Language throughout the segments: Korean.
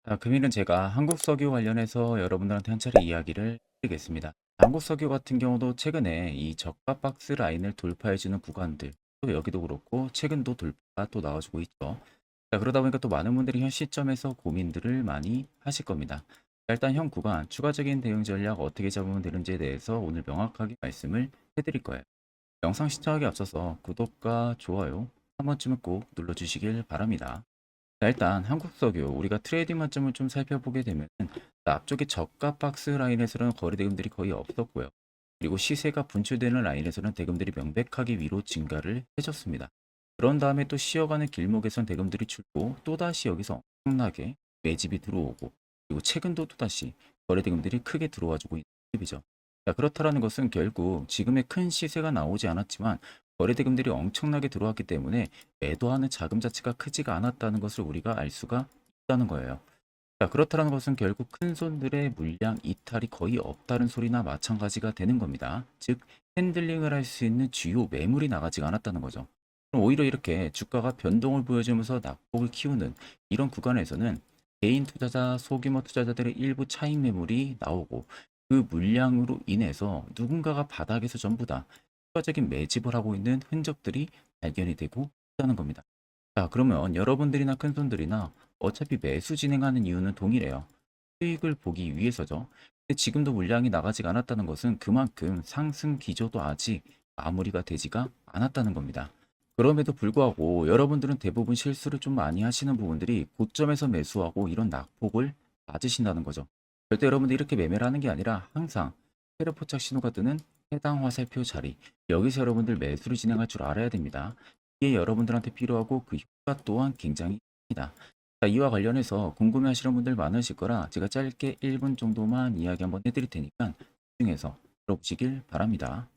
자, 금일은 제가 한국 석유 관련해서 여러분들한테 한 차례 이야기를 드리겠습니다. 한국 석유 같은 경우도 최근에 이 저가 박스 라인을 돌파해주는 구간들, 또 여기도 그렇고 최근도 돌파가 또 나와주고 있죠. 자, 그러다 보니까 또 많은 분들이 현 시점에서 고민들을 많이 하실 겁니다. 자, 일단 현 구간 추가적인 대응 전략 어떻게 잡으면 되는지에 대해서 오늘 명확하게 말씀을 해드릴 거예요. 영상 시청하기 앞서서 구독과 좋아요 한 번쯤은 꼭 눌러주시길 바랍니다. 자, 일단 한국석유 우리가 트레이딩 관점을 좀 살펴보게 되면 앞쪽에 저가 박스 라인에서는 거래 대금들이 거의 없었고요. 그리고 시세가 분출되는 라인에서는 대금들이 명백하게 위로 증가를 해줬습니다. 그런 다음에 또 쉬어가는 길목에선 대금들이 출고 또다시 여기서 엄청나게 매집이 들어오고, 그리고 최근도 또다시 거래 대금들이 크게 들어와주고 있는 모습이죠. 자, 그렇다라는 것은 결국 지금의 큰 시세가 나오지 않았지만 거래 대금들이 엄청나게 들어왔기 때문에 매도하는 자금 자체가 크지가 않았다는 것을 우리가 알 수가 있다는 거예요. 자, 그렇다는 것은 결국 큰 손들의 물량 이탈이 거의 없다는 소리나 마찬가지가 되는 겁니다. 즉, 핸들링을 할 수 있는 주요 매물이 나가지가 않았다는 거죠. 그럼 오히려 이렇게 주가가 변동을 보여주면서 낙폭을 키우는 이런 구간에서는 개인 투자자, 소규모 투자자들의 일부 차익 매물이 나오고, 그 물량으로 인해서 누군가가 바닥에서 전부 다 추가적인 매집을 하고 있는 흔적들이 발견이 되고 있다는 겁니다. 자, 그러면 여러분들이나 큰손들이나 어차피 매수 진행하는 이유는 동일해요. 수익을 보기 위해서죠. 근데 지금도 물량이 나가지가 않았다는 것은 그만큼 상승 기조도 아직 마무리가 되지가 않았다는 겁니다. 그럼에도 불구하고 여러분들은 대부분 실수를 좀 많이 하시는 부분들이 고점에서 매수하고 이런 낙폭을 맞으신다는 거죠. 절대 여러분들이 이렇게 매매를 하는 게 아니라 항상 세력 포착 신호가 뜨는 해당 화살표 자리, 여기서 여러분들 매수를 진행할 줄 알아야 됩니다. 이게 여러분들한테 필요하고 그 효과 또한 굉장히 큽니다. 자, 이와 관련해서 궁금해하시는 분들 많으실 거라 제가 짧게 1분 정도만 이야기 한번 해드릴 테니까 집중해서 들어보시길 바랍니다.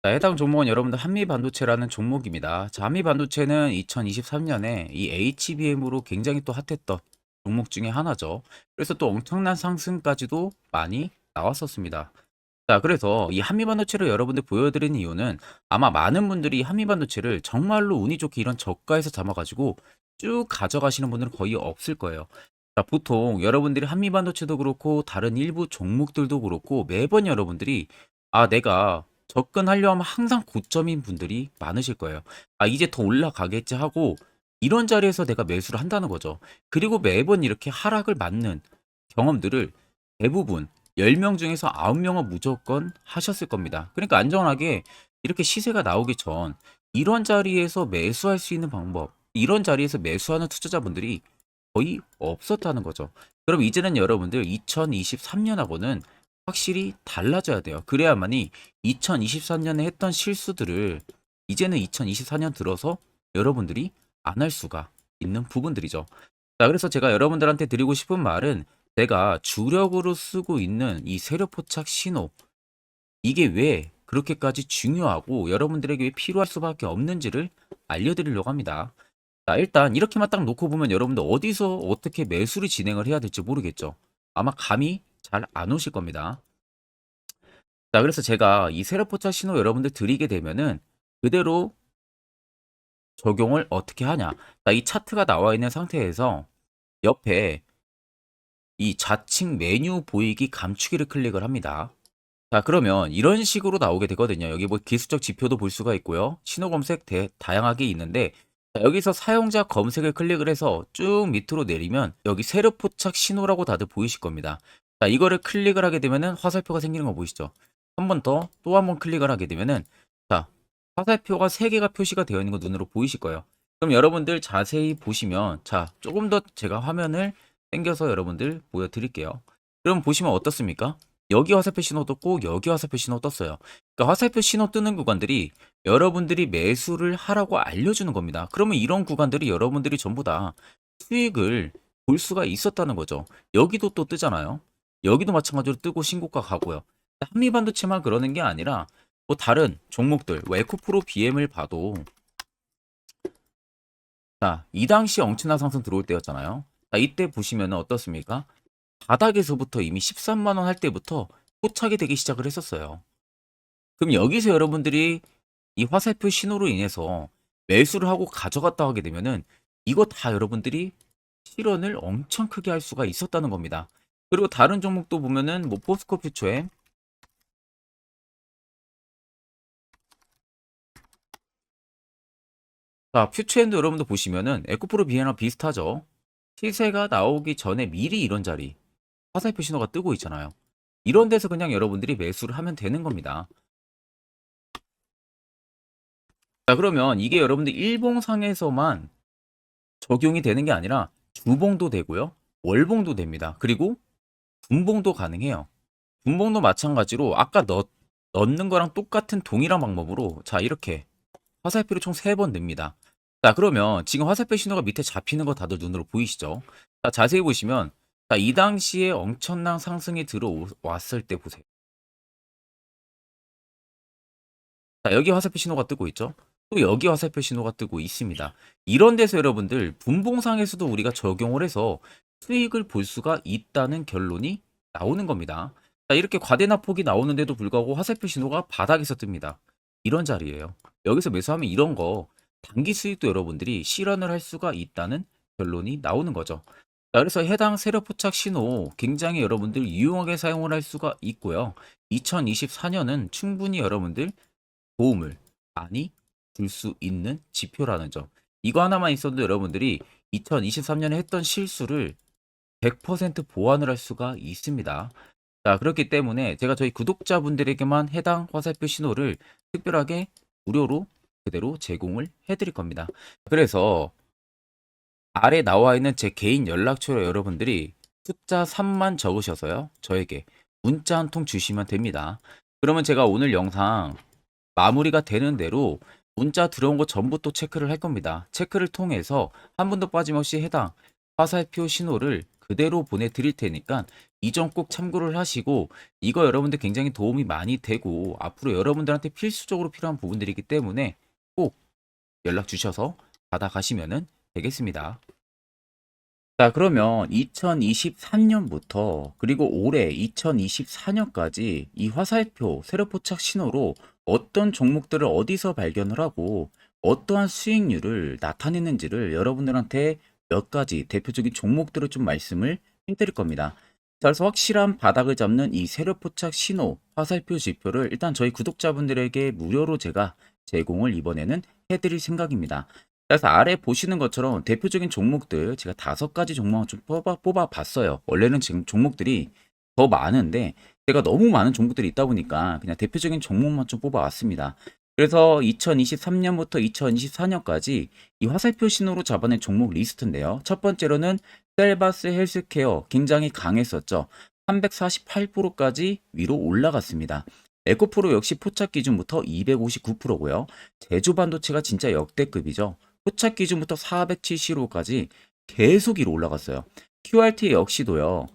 자, 해당 종목은 여러분들 한미반도체라는 종목입니다. 자, 한미반도체는 2023년에 이 HBM으로 굉장히 또 핫했던 종목 중에 하나죠. 그래서 또 엄청난 상승까지도 많이 나왔었습니다. 자, 그래서 이 한미반도체를 여러분들 보여드리는 이유는 아마 많은 분들이 한미반도체를 정말로 운이 좋게 이런 저가에서 잡아가지고 쭉 가져가시는 분들은 거의 없을 거예요. 자, 보통 여러분들이 한미반도체도 그렇고 다른 일부 종목들도 그렇고 매번 여러분들이 내가 접근하려 하면 항상 고점인 분들이 많으실 거예요. 이제 더 올라가겠지 하고 이런 자리에서 내가 매수를 한다는 거죠. 그리고 매번 이렇게 하락을 맞는 경험들을 대부분 10명 중에서 9명은 무조건 하셨을 겁니다. 그러니까 안전하게 이렇게 시세가 나오기 전 이런 자리에서 매수할 수 있는 방법, 이런 자리에서 매수하는 투자자분들이 거의 없었다는 거죠. 그럼 이제는 여러분들 2023년하고는 확실히 달라져야 돼요. 그래야만이 2023년에 했던 실수들을 이제는 2024년 들어서 여러분들이 안 할 수가 있는 부분들이죠. 자, 그래서 제가 여러분들한테 드리고 싶은 말은 제가 주력으로 쓰고 있는 이 세력 포착 신호, 이게 왜 그렇게까지 중요하고 여러분들에게 왜 필요할 수밖에 없는지를 알려드리려고 합니다. 자, 일단 이렇게만 딱 놓고 보면 여러분들 어디서 어떻게 매수를 진행을 해야 될지 모르겠죠. 아마 감이 잘 안 오실 겁니다. 자, 그래서 제가 이 세력 포착 신호 여러분들 드리게 되면은 그대로 적용을 어떻게 하냐. 자, 이 차트가 나와 있는 상태에서 옆에 이 좌측 메뉴 보이기 감추기를 클릭을 합니다. 자, 그러면 이런 식으로 나오게 되거든요. 여기 뭐 기술적 지표도 볼 수가 있고요. 신호 검색 다양하게 있는데, 자, 여기서 사용자 검색을 클릭을 해서 쭉 밑으로 내리면 여기 세력 포착 신호라고 다들 보이실 겁니다. 자, 이거를 클릭을 하게 되면은 화살표가 생기는 거 보이시죠? 한 번 더 또 한 번 클릭을 하게 되면은 자, 화살표가 3개가 표시가 되어 있는 거 눈으로 보이실 거예요. 그럼 여러분들 자세히 보시면 자, 조금 더 제가 화면을 당겨서 여러분들 보여드릴게요. 그럼 보시면 어떻습니까? 여기 화살표 신호 떴고 여기 화살표 신호 떴어요. 그러니까 화살표 신호 뜨는 구간들이 여러분들이 매수를 하라고 알려주는 겁니다. 그러면 이런 구간들이 여러분들이 전부 다 수익을 볼 수가 있었다는 거죠. 여기도 또 뜨잖아요. 여기도 마찬가지로 뜨고 신고가 가고요. 한미반도체만 그러는 게 아니라 뭐 다른 종목들, 뭐 에코프로 BM을 봐도 자, 이 당시 엄청난 상승 들어올 때였잖아요. 자, 이때 보시면 어떻습니까? 바닥에서부터 이미 13만 원 할 때부터 포착이 되기 시작을 했었어요. 그럼 여기서 여러분들이 이 화살표 신호로 인해서 매수를 하고 가져갔다 하게 되면은 이거 다 여러분들이 실현을 엄청 크게 할 수가 있었다는 겁니다. 그리고 다른 종목도 보면은 뭐 포스코 퓨처엠, 자, 퓨처엠도 여러분들 보시면은 에코프로 비해나 비슷하죠. 시세가 나오기 전에 미리 이런 자리, 화살표 신호가 뜨고 있잖아요. 이런 데서 그냥 여러분들이 매수를 하면 되는 겁니다. 자, 그러면 이게 여러분들 일봉상에서만 적용이 되는 게 아니라 주봉도 되고요. 월봉도 됩니다. 그리고 분봉도 가능해요. 분봉도 마찬가지로 아까 넣는 거랑 똑같은 동일한 방법으로 자, 이렇게 화살표를 총 3번 냅니다. 자, 그러면 지금 화살표 신호가 밑에 잡히는 거 다들 눈으로 보이시죠? 자, 자세히 보시면 자, 이 당시에 엄청난 상승이 들어왔을 때 보세요. 자, 여기 화살표 신호가 뜨고 있죠? 또 여기 화살표 신호가 뜨고 있습니다. 이런 데서 여러분들 분봉상에서도 우리가 적용을 해서 수익을 볼 수가 있다는 결론이 나오는 겁니다. 자, 이렇게 과대납폭이 나오는데도 불구하고 화살표 신호가 바닥에서 뜹니다. 이런 자리예요. 여기서 매수하면 이런 거 단기 수익도 여러분들이 실현을 할 수가 있다는 결론이 나오는 거죠. 자, 그래서 해당 세력 포착 신호 굉장히 여러분들 유용하게 사용을 할 수가 있고요. 2024년은 충분히 여러분들 도움을 많이 줄 수 있는 지표라는 점. 이거 하나만 있어도 여러분들이 2023년에 했던 실수를 100% 보완을 할 수가 있습니다. 자, 그렇기 때문에 제가 저희 구독자분들에게만 해당 화살표 신호를 특별하게 무료로 그대로 제공을 해드릴 겁니다. 그래서 아래 나와 있는 제 개인 연락처로 여러분들이 숫자 3만 적으셔서요. 저에게 문자 한 통 주시면 됩니다. 그러면 제가 오늘 영상 마무리가 되는 대로 문자 들어온 거 전부 또 체크를 할 겁니다. 체크를 통해서 한 번도 빠짐없이 해당 화살표 신호를 그대로 보내드릴 테니까 이 점 꼭 참고를 하시고 이거 여러분들 굉장히 도움이 많이 되고 앞으로 여러분들한테 필수적으로 필요한 부분들이기 때문에 꼭 연락 주셔서 받아가시면 되겠습니다. 자, 그러면 2023년부터 그리고 올해 2024년까지 이 화살표 세력포착 신호로 어떤 종목들을 어디서 발견을 하고 어떠한 수익률을 나타내는지를 여러분들한테 몇 가지 대표적인 종목들을 좀 말씀을 해드릴 겁니다. 자, 그래서 확실한 바닥을 잡는 이 세력포착 신호 화살표 지표를 일단 저희 구독자분들에게 무료로 제가 제공을 이번에는 해드릴 생각입니다. 그래서 아래 보시는 것처럼 대표적인 종목들 제가 5가지 종목을 좀 뽑아 봤어요. 원래는 지금 종목들이 더 많은데 제가 너무 많은 종목들이 있다 보니까 그냥 대표적인 종목만 좀 뽑아 왔습니다. 그래서 2023년부터 2024년까지 이 화살표 신호로 잡아낸 종목 리스트인데요. 첫 번째로는 셀바스 헬스케어 굉장히 강했었죠. 348%까지 위로 올라갔습니다. 에코프로 역시 포착 기준부터 259%고요. 제주반도체가 진짜 역대급이죠. 포착 기준부터 470호까지 계속 위로 올라갔어요. QRT 역시도요.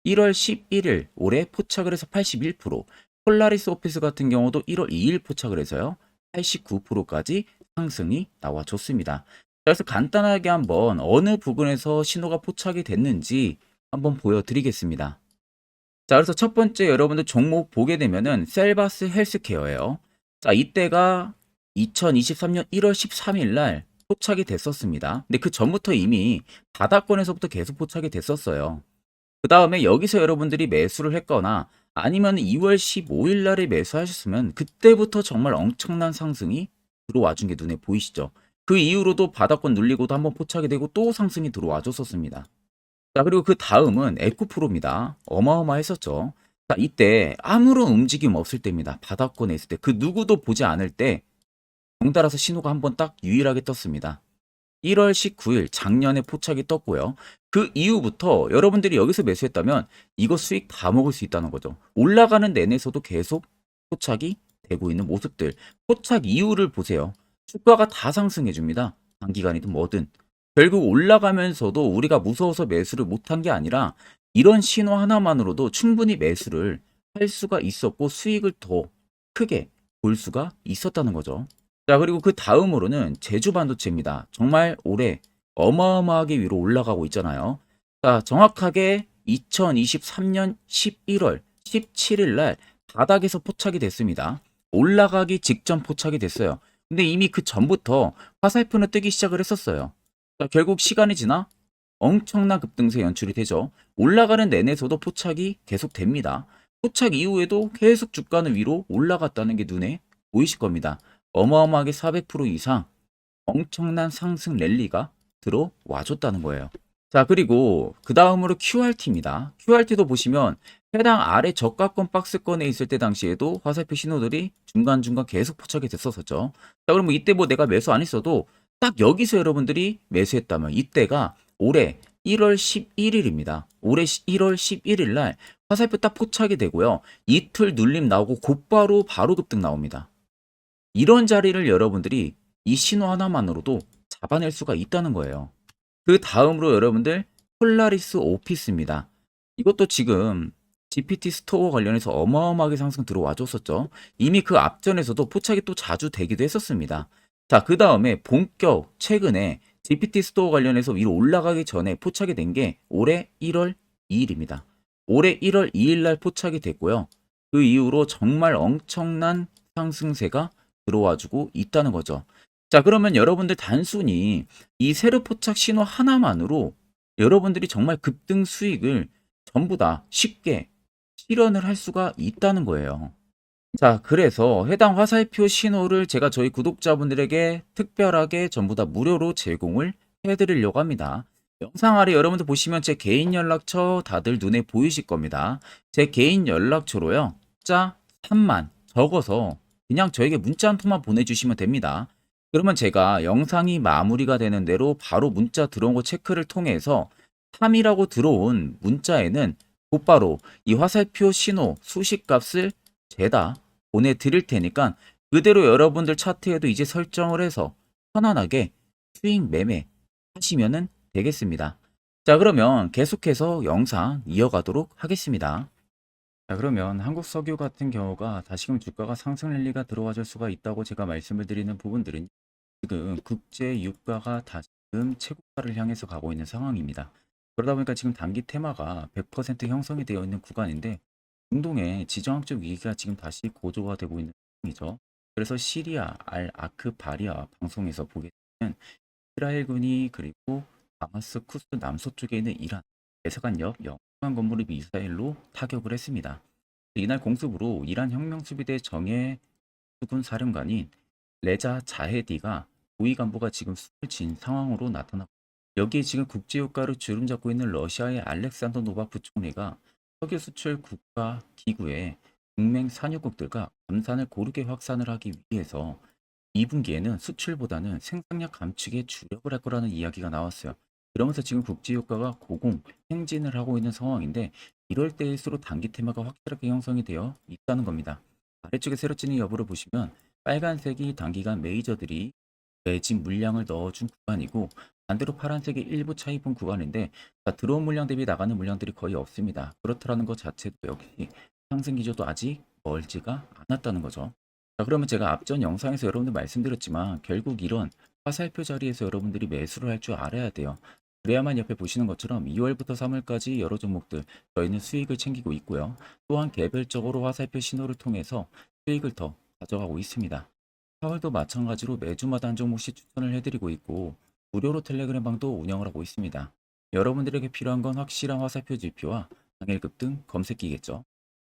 1월 11일 올해 포착을 해서 81%, 폴라리스 오피스 같은 경우도 1월 2일 포착을 해서요. 89%까지 상승이 나와줬습니다. 그래서 간단하게 한번 어느 부분에서 신호가 포착이 됐는지 한번 보여드리겠습니다. 자, 그래서 첫 번째 여러분들 종목 보게 되면은 셀바스 헬스케어예요. 자, 이때가 2023년 1월 13일 날 포착이 됐었습니다. 근데 그 전부터 이미 바닥권에서부터 계속 포착이 됐었어요. 그 다음에 여기서 여러분들이 매수를 했거나 아니면 2월 15일 날에 매수하셨으면 그때부터 정말 엄청난 상승이 들어와 준 게 눈에 보이시죠? 그 이후로도 바닥권 눌리고도 한번 포착이 되고 또 상승이 들어와 줬었습니다. 자, 그리고 그 다음은 에코프로입니다. 어마어마했었죠. 자, 이때 아무런 움직임 없을 때입니다. 바닥권에 있을 때. 그 누구도 보지 않을 때 덩달아서 신호가 한번 딱 유일하게 떴습니다. 1월 19일 작년에 포착이 떴고요. 그 이후부터 여러분들이 여기서 매수했다면 이거 수익 다 먹을 수 있다는 거죠. 올라가는 내내서도 계속 포착이 되고 있는 모습들. 포착 이후를 보세요. 주가가 다 상승해 줍니다. 단기간이든 뭐든. 결국 올라가면서도 우리가 무서워서 매수를 못한 게 아니라 이런 신호 하나만으로도 충분히 매수를 할 수가 있었고 수익을 더 크게 볼 수가 있었다는 거죠. 자, 그리고 그 다음으로는 제주 반도체입니다. 정말 올해 어마어마하게 위로 올라가고 있잖아요. 자, 정확하게 2023년 11월 17일 날 바닥에서 포착이 됐습니다. 올라가기 직전 포착이 됐어요. 근데 이미 그 전부터 화살표는 뜨기 시작을 했었어요. 자, 결국 시간이 지나 엄청난 급등세 연출이 되죠. 올라가는 내내서도 포착이 계속 됩니다. 포착 이후에도 계속 주가는 위로 올라갔다는 게 눈에 보이실 겁니다. 어마어마하게 400% 이상 엄청난 상승 랠리가 들어와 줬다는 거예요. 자, 그리고 그 다음으로 QRT입니다. QRT도 보시면 해당 아래 저가권 박스권에 있을 때 당시에도 화살표 신호들이 중간중간 계속 포착이 됐었었죠. 자, 그러면 이때 뭐 내가 매수 안 했어도 딱 여기서 여러분들이 매수했다면 이때가 올해 1월 11일입니다. 올해 1월 11일 날 화살표 딱 포착이 되고요. 이틀 눌림 나오고 곧바로 바로 급등 나옵니다. 이런 자리를 여러분들이 이 신호 하나만으로도 잡아낼 수가 있다는 거예요. 그 다음으로 여러분들 폴라리스 오피스입니다. 이것도 지금 GPT 스토어 관련해서 어마어마하게 상승 들어와 줬었죠. 이미 그 앞전에서도 포착이 또 자주 되기도 했었습니다. 자, 그 다음에 본격 최근에 GPT 스토어 관련해서 위로 올라가기 전에 포착이 된 게 올해 1월 2일입니다. 올해 1월 2일 날 포착이 됐고요. 그 이후로 정말 엄청난 상승세가 들어와주고 있다는 거죠. 자, 그러면 여러분들 단순히 이 세르 포착 신호 하나만으로 여러분들이 정말 급등 수익을 전부 다 쉽게 실현을 할 수가 있다는 거예요. 자, 그래서 해당 화살표 신호를 제가 저희 구독자분들에게 특별하게 전부 다 무료로 제공을 해드리려고 합니다. 영상 아래 여러분들 보시면 제 개인 연락처 다들 눈에 보이실 겁니다. 제 개인 연락처로요. 자 3만 적어서 그냥 저에게 문자 한 통만 보내주시면 됩니다. 그러면 제가 영상이 마무리가 되는 대로 바로 문자 들어온 거 체크를 통해서 3이라고 들어온 문자에는 곧바로 이 화살표 신호 수식값을 죄다 보내드릴 테니까 그대로 여러분들 차트에도 이제 설정을 해서 편안하게 수익 매매 하시면 되겠습니다. 자, 그러면 계속해서 영상 이어가도록 하겠습니다. 자, 그러면 한국석유 같은 경우가 다시금 주가가 상승 랠리가 들어와 줄 수가 있다고 제가 말씀을 드리는 부분들은 지금 국제 유가가 다시금 최고가를 향해서 가고 있는 상황입니다. 그러다 보니까 지금 단기 테마가 100% 형성이 되어 있는 구간인데 중동의 지정학적 위기가 지금 다시 고조가 되고 있는 상황이죠. 그래서 시리아 알 아크바리아 방송에서 보게 되면 이스라엘군이 그리고 다마스쿠스 남서쪽에 있는 이란 대사관역 영한 건물을 미사일로 타격을 했습니다. 이날 공습으로 이란 혁명수비대 정예 수군 사령관인 레자 자헤디가 고위 간부가 지금 숨을 진 상황으로 나타났고 여기에 지금 국제유가를 주름잡고 있는 러시아의 알렉산더 노바크 총리가 석유 수출 국가 기구의 동맹 산유국들과 감산을 고르게 확산을 하기 위해서 2분기에는 수출보다는 생산력 감축에 주력을 할 거라는 이야기가 나왔어요. 그러면서 지금 국제유가가 고공 행진을 하고 있는 상황인데 이럴 때일수록 단기 테마가 확실하게 형성이 되어 있다는 겁니다. 아래쪽에 세로찌는 여부를 보시면 빨간색이 단기간 메이저들이 매집 물량을 넣어준 구간이고 반대로 파란색이 일부 차입분 구간인데 들어온 물량 대비 나가는 물량들이 거의 없습니다. 그렇다는 것 자체도 역시 상승 기조도 아직 멀지가 않았다는 거죠. 자, 그러면 제가 앞전 영상에서 여러분들 말씀드렸지만 결국 이런 화살표 자리에서 여러분들이 매수를 할 줄 알아야 돼요. 그래야만 옆에 보시는 것처럼 2월부터 3월까지 여러 종목들 저희는 수익을 챙기고 있고요. 또한 개별적으로 화살표 신호를 통해서 수익을 더 가져가고 있습니다. 4월도 마찬가지로 매주마다 한 종목씩 추천을 해드리고 있고 무료로 텔레그램 방도 운영을 하고 있습니다. 여러분들에게 필요한 건 확실한 화살표 지표와 당일급 등 검색기겠죠.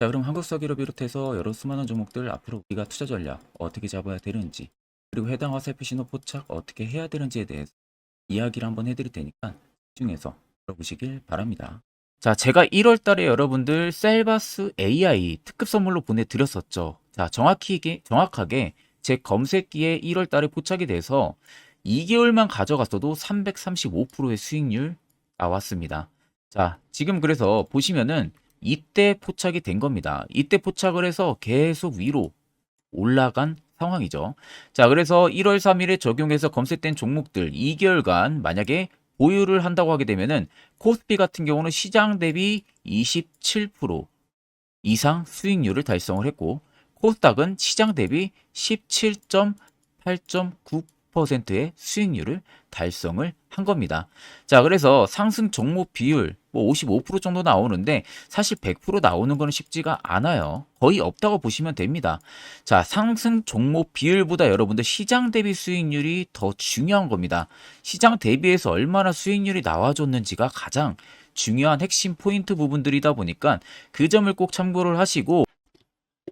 자, 그럼 한국석유를 비롯해서 여러 수많은 종목들 앞으로 우리가 투자 전략 어떻게 잡아야 되는지 그리고 해당 화살표 신호 포착 어떻게 해야 되는지에 대해서 이야기를 한번 해드릴 테니까 집중해서 들어보시길 바랍니다. 자, 제가 1월 달에 여러분들 셀바스 AI 특급 선물로 보내드렸었죠. 자, 정확하게 제 검색기에 1월 달에 포착이 돼서 2개월만 가져갔어도 335%의 수익률 나왔습니다. 자, 지금 그래서 보시면은 이때 포착이 된 겁니다. 이때 포착을 해서 계속 위로 올라간 상황이죠. 자, 그래서 1월 3일에 적용해서 검색된 종목들 2개월간 만약에 보유를 한다고 하게 되면은 코스피 같은 경우는 시장 대비 27% 이상 수익률을 달성을 했고 코스닥은 시장 대비 17.8.9% 200%의 수익률을 달성을 한 겁니다. 자, 그래서 상승 종목 비율 뭐 55% 정도 나오는데 사실 100% 나오는 거는 쉽지가 않아요. 거의 없다고 보시면 됩니다. 자, 상승 종목 비율보다 여러분들 시장 대비 수익률이 더 중요한 겁니다. 시장 대비해서 얼마나 수익률이 나와줬는지가 가장 중요한 핵심 포인트 부분들이다 보니까 그 점을 꼭 참고를 하시고,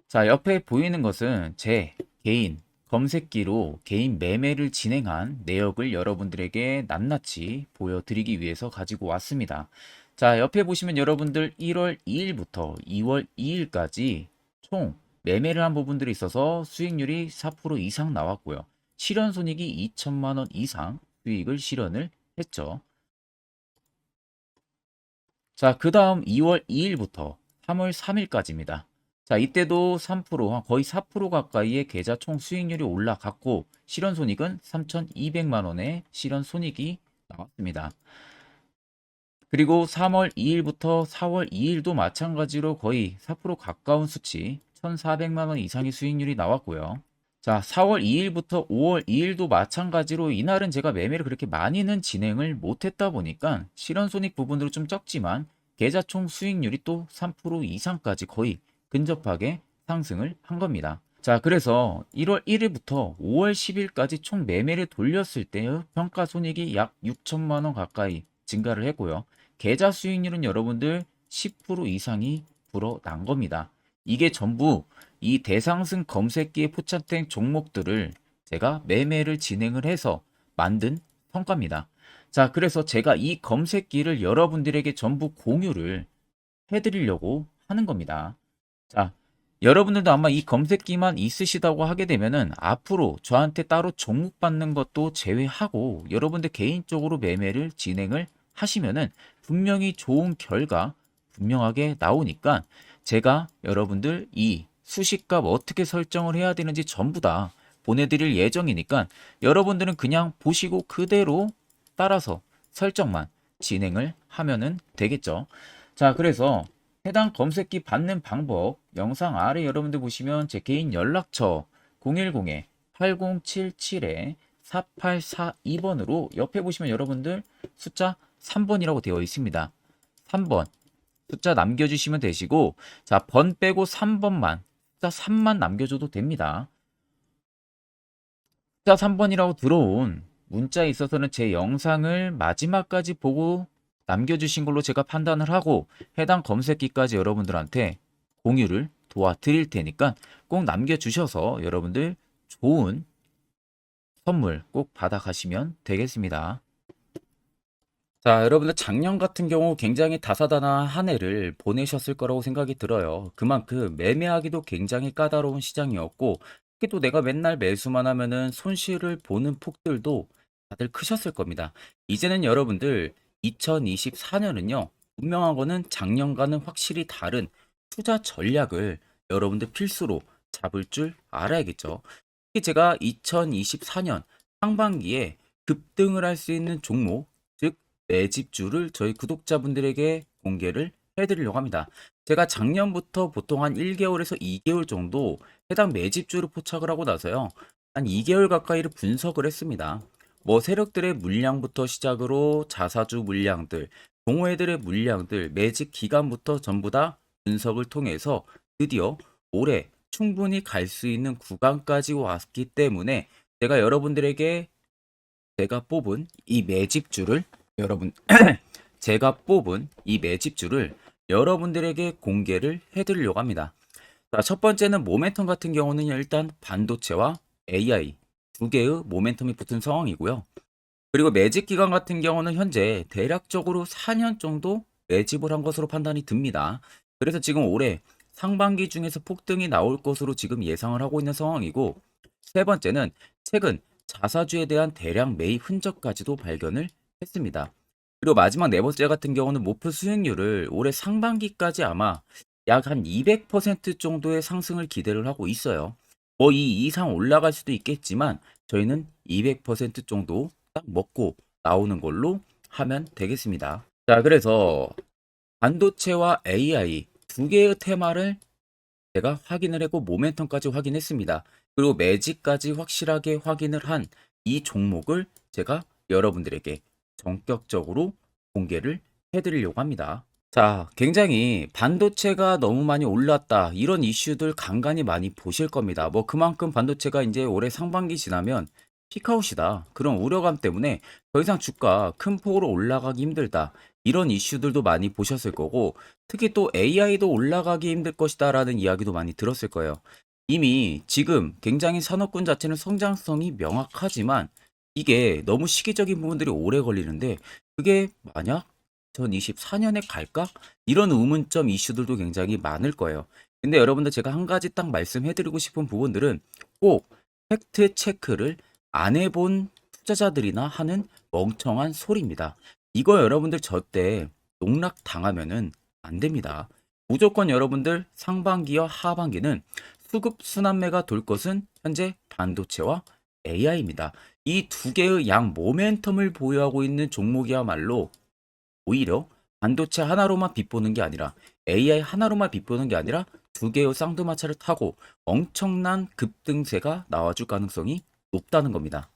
자, 옆에 보이는 것은 제 개인 검색기로 개인 매매를 진행한 내역을 여러분들에게 낱낱이 보여드리기 위해서 가지고 왔습니다. 자, 옆에 보시면 여러분들 1월 2일부터 2월 2일까지 총 매매를 한 부분들이 있어서 수익률이 4% 이상 나왔고요. 실현 손익이 2천만 원 이상 수익을 실현을 했죠. 자, 그 다음 2월 2일부터 3월 3일까지입니다. 자, 이때도 3%, 거의 4% 가까이의 계좌 총 수익률이 올라갔고, 실현손익은 3,200만 원의 실현손익이 나왔습니다. 그리고 3월 2일부터 4월 2일도 마찬가지로 거의 4% 가까운 수치, 1,400만 원 이상의 수익률이 나왔고요. 자, 4월 2일부터 5월 2일도 마찬가지로 이날은 제가 매매를 그렇게 많이는 진행을 못했다 보니까 실현손익 부분으로 좀 적지만 계좌 총 수익률이 또 3% 이상까지 거의 근접하게 상승을 한 겁니다. 자, 그래서 1월 1일부터 5월 10일까지 총 매매를 돌렸을 때의 평가 손익이 약 6천만 원 가까이 증가를 했고요. 계좌 수익률은 여러분들 10% 이상이 불어난 겁니다. 이게 전부 이 대상승 검색기에 포착된 종목들을 제가 매매를 진행을 해서 만든 성과입니다. 자, 그래서 제가 이 검색기를 여러분들에게 전부 공유를 해드리려고 하는 겁니다. 자, 여러분들도 아마 이 검색기만 있으시다고 하게 되면은 앞으로 저한테 따로 종목 받는 것도 제외하고 여러분들 개인적으로 매매를 진행을 하시면은 분명히 좋은 결과 분명하게 나오니까 제가 여러분들 이 수식값 어떻게 설정을 해야 되는지 전부 다 보내드릴 예정이니까 여러분들은 그냥 보시고 그대로 따라서 설정만 진행을 하면은 되겠죠. 자, 그래서 해당 검색기 받는 방법 영상 아래 여러분들 보시면 제 개인 연락처 010-8077-4842번으로 옆에 보시면 여러분들 숫자 3번이라고 되어 있습니다. 3번 숫자 남겨주시면 되시고, 자, 번 빼고 3번만 숫자 3만 남겨줘도 됩니다. 숫자 3번이라고 들어온 문자에 있어서는 제 영상을 마지막까지 보고 남겨주신 걸로 제가 판단을 하고 해당 검색기까지 여러분들한테 공유를 도와드릴 테니까 꼭 남겨주셔서 여러분들 좋은 선물 꼭 받아가시면 되겠습니다. 자, 여러분들 작년 같은 경우 굉장히 다사다난한 한 해를 보내셨을 거라고 생각이 들어요. 그만큼 매매하기도 굉장히 까다로운 시장이었고, 특히 또 내가 맨날 매수만 하면은 손실을 보는 폭들도 다들 크셨을 겁니다. 이제는 여러분들 2024년은요, 분명한 거는 작년과는 확실히 다른 투자 전략을 여러분들 필수로 잡을 줄 알아야겠죠. 특히 제가 2024년 상반기에 급등을 할 수 있는 종목, 즉 매집주를 저희 구독자분들에게 공개를 해드리려고 합니다. 제가 작년부터 보통 한 1개월에서 2개월 정도 해당 매집주를 포착을 하고 나서요. 한 2개월 가까이를 분석을 했습니다. 뭐 세력들의 물량부터 시작으로 자사주 물량들, 동호회들의 물량들, 매집 기간부터 전부 다 분석을 통해서 드디어 올해 충분히 갈 수 있는 구간까지 왔기 때문에 제가 여러분들에게 제가 뽑은 이 매집주를 여러분 제가 뽑은 이 매집주를 여러분들에게 공개를 해드리려고 합니다. 자, 첫 번째는 모멘텀 같은 경우는 일단 반도체와 AI 두 개의 모멘텀이 붙은 상황이고요. 그리고 매집 기간 같은 경우는 현재 대략적으로 4년 정도 매집을 한 것으로 판단이 듭니다. 그래서 지금 올해 상반기 중에서 폭등이 나올 것으로 지금 예상을 하고 있는 상황이고, 세 번째는 최근 자사주에 대한 대량 매입 흔적까지도 발견을 했습니다. 그리고 마지막 네 번째 같은 경우는 목표 수익률을 올해 상반기까지 아마 약 한 200% 정도의 상승을 기대를 하고 있어요. 뭐 이 이상 올라갈 수도 있겠지만 저희는 200% 정도 딱 먹고 나오는 걸로 하면 되겠습니다. 자, 그래서 반도체와 AI 두 개의 테마를 제가 확인을 했고 모멘텀까지 확인했습니다. 그리고 매직까지 확실하게 확인을 한 이 종목을 제가 여러분들에게 전격적으로 공개를 해드리려고 합니다. 자, 굉장히 반도체가 너무 많이 올랐다. 이런 이슈들 간간히 많이 보실 겁니다. 뭐 그만큼 반도체가 이제 올해 상반기 지나면 피크아웃이다. 그런 우려감 때문에 더 이상 주가 큰 폭으로 올라가기 힘들다. 이런 이슈들도 많이 보셨을 거고, 특히 또 AI도 올라가기 힘들 것이다라는 이야기도 많이 들었을 거예요. 이미 지금 굉장히 산업군 자체는 성장성이 명확하지만 이게 너무 시기적인 부분들이 오래 걸리는데, 그게 만약 2024년에 갈까? 이런 의문점 이슈들도 굉장히 많을 거예요. 근데 여러분들 제가 한 가지 딱 말씀해드리고 싶은 부분들은 꼭 팩트 체크를 안 해본 투자자들이나 하는 멍청한 소리입니다. 이거 여러분들 절대 농락 당하면은 안 됩니다. 무조건 여러분들 상반기와 하반기는 수급 순환매가 돌 것은 현재 반도체와 AI입니다. 이 두 개의 양 모멘텀을 보유하고 있는 종목이야말로 오히려 반도체 하나로만 빗보는 게 아니라 AI 하나로만 빗보는 게 아니라 두 개의 쌍두마차를 타고 엄청난 급등세가 나와줄 가능성이 높다는 겁니다.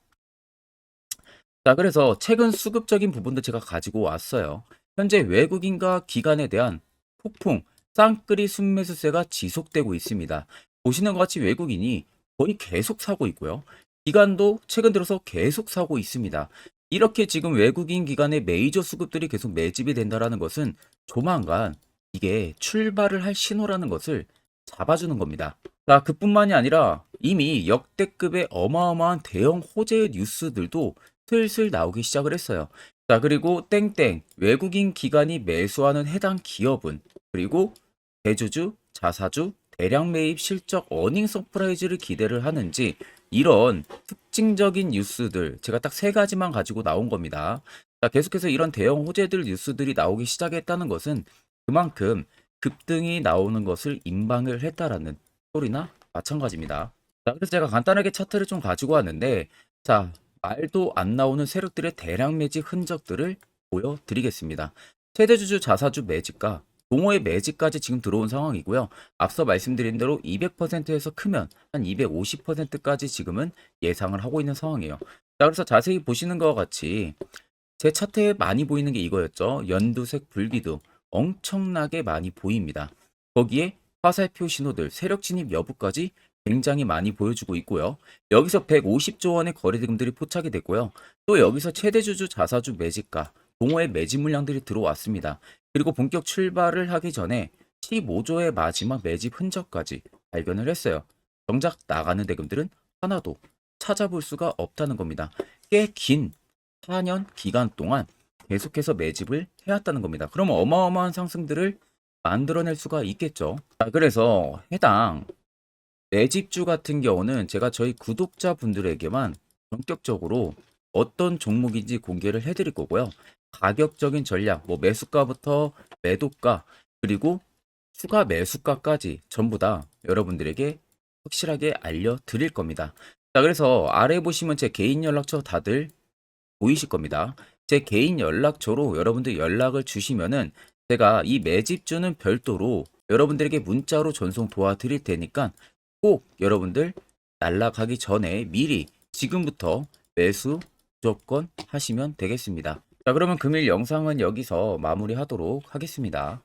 자, 그래서 최근 수급적인 부분도 제가 가지고 왔어요. 현재 외국인과 기관에 대한 폭풍 쌍끌이 순매수세가 지속되고 있습니다. 보시는 것 같이 외국인이 거의 계속 사고 있고요. 기관도 최근 들어서 계속 사고 있습니다. 이렇게 지금 외국인 기관의 메이저 수급들이 계속 매집이 된다라는 것은 조만간 이게 출발을 할 신호라는 것을 잡아주는 겁니다. 자, 그뿐만이 아니라 이미 역대급의 어마어마한 대형 호재의 뉴스들도 슬슬 나오기 시작을 했어요. 자, 그리고 땡땡 외국인 기관이 매수하는 해당 기업은, 그리고 대주주, 자사주, 대량 매입 실적 어닝 서프라이즈를 기대를 하는지, 이런 특징적인 뉴스들 제가 딱 세 가지만 가지고 나온 겁니다. 자, 계속해서 이런 대형 호재들 뉴스들이 나오기 시작했다는 것은 그만큼 급등이 나오는 것을 임방을 했다라는 소리나 마찬가지입니다. 자, 그래서 제가 간단하게 차트를 좀 가지고 왔는데, 자, 말도 안 나오는 세력들의 대량 매집 흔적들을 보여드리겠습니다. 최대주주 자사주 매집과 동호회 매집까지 지금 들어온 상황이고요. 앞서 말씀드린 대로 200%에서 크면 한 250%까지 지금은 예상을 하고 있는 상황이에요. 자, 그래서 자세히 보시는 것과 같이 제 차트에 많이 보이는 게 이거였죠. 연두색 불기둥 엄청나게 많이 보입니다. 거기에 화살표 신호들, 세력 진입 여부까지 굉장히 많이 보여주고 있고요. 여기서 150조 원의 거래대금들이 포착이 됐고요. 또 여기서 최대주주 자사주 매집가, 동호회 매집 물량들이 들어왔습니다. 그리고 본격 출발을 하기 전에 15조의 마지막 매집 흔적까지 발견을 했어요. 정작 나가는 대금들은 하나도 찾아볼 수가 없다는 겁니다. 꽤 긴 4년 기간 동안 계속해서 매집을 해왔다는 겁니다. 그러면 어마어마한 상승들을 만들어낼 수가 있겠죠. 자, 그래서 해당 매집주 같은 경우는 제가 저희 구독자분들에게만 본격적으로 어떤 종목인지 공개를 해드릴 거고요. 가격적인 전략, 뭐 매수가부터 매도가, 그리고 추가 매수가까지 전부 다 여러분들에게 확실하게 알려드릴 겁니다. 자, 그래서 아래 보시면 제 개인 연락처 다들 보이실 겁니다. 제 개인 연락처로 여러분들 연락을 주시면은 제가 이 매집주는 별도로 여러분들에게 문자로 전송 도와드릴 테니까 꼭 여러분들 날라가기 전에 미리 지금부터 매수 무조건 하시면 되겠습니다. 자, 그러면 금일 영상은 여기서 마무리하도록 하겠습니다.